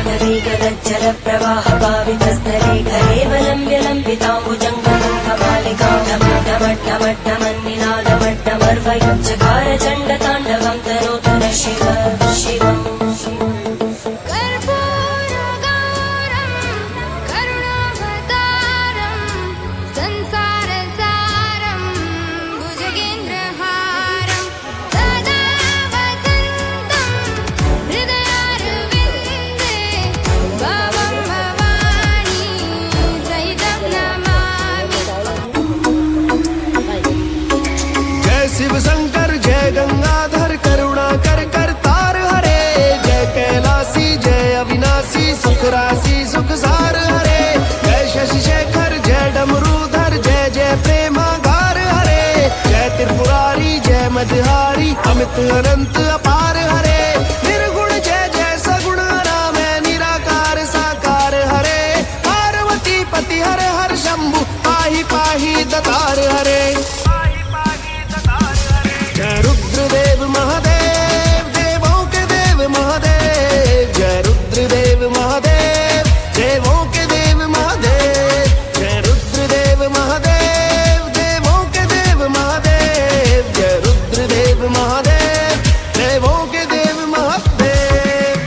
गगगगज्जल प्रवाह पावितस्थले घरे वलम्ब्य लम्बिताम्बुजङ्गमालिकां ढमढमढ्ढमन्निनादमड्डमर्वयुज्जकार चण्डताण्डवं तनोतु नः शिव शिवम् शिव शंकर जय गंगाधर करुणाकर करतार हरे जय कैलासी जय अविनाशी सुख राशि सुख सार हरे जय शशि शेखर जय डमरूधर जय जय प्रेमागार हरे जय त्रिपुरारी जय मदहारी अमित अनंत अपार हरे निर्गुण जय जय सगुण राम निराकार साकार हरे पार्वती पति हर हर शंभु पाहि पाहि दतार हरे जय रुद्रदेव महादेव देवों के देव महादेव जय रुद्रदेव महादेव देवों के देव महादेव जय रुद्रदेव महादेव देवों के देव महादेव जय रुद्रदेव महादेव देवों के देव महादेव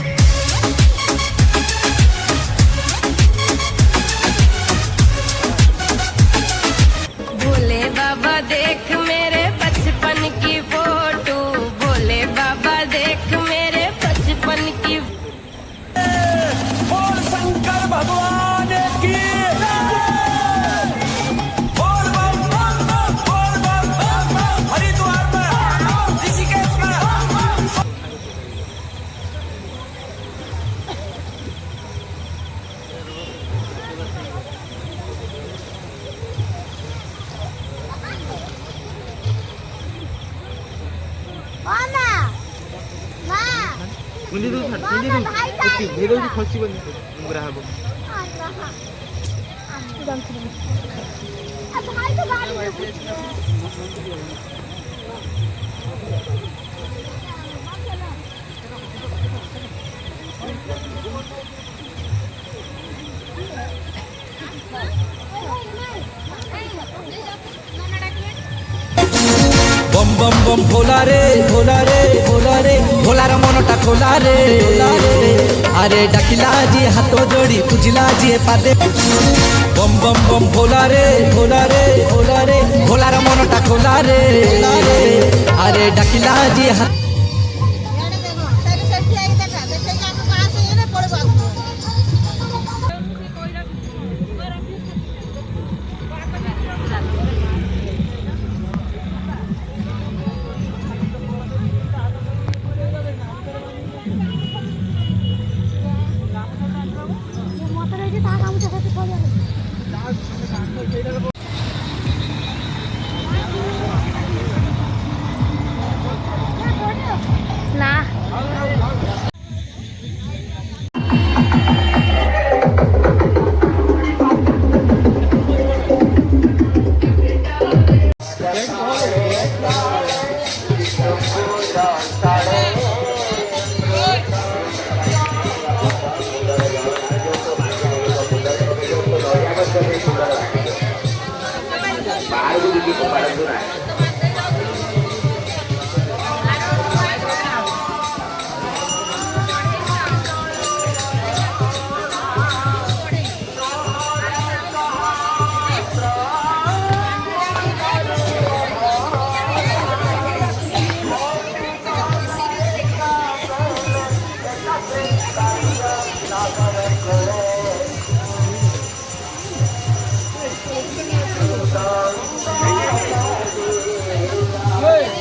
भोले बाबा देख मेरे बचपन की फोटो भोले बाबा देख मेरे बचपन की बोल शंकर भगवान की बोल बम बम बम बोल बम बम बम हरिद्वार में ऋषिकेश में बम बम बम भोला रे भोला रे भोला रे भोलार मनटा खोला रे अरे डाकिला जी हाथ जोड़ी पूजिला जी पादे बम बम बम भोला रे भोला रे भोला रे भोलार मनटा खोला रे अरे डाकिला जी हाथ ତା କାମ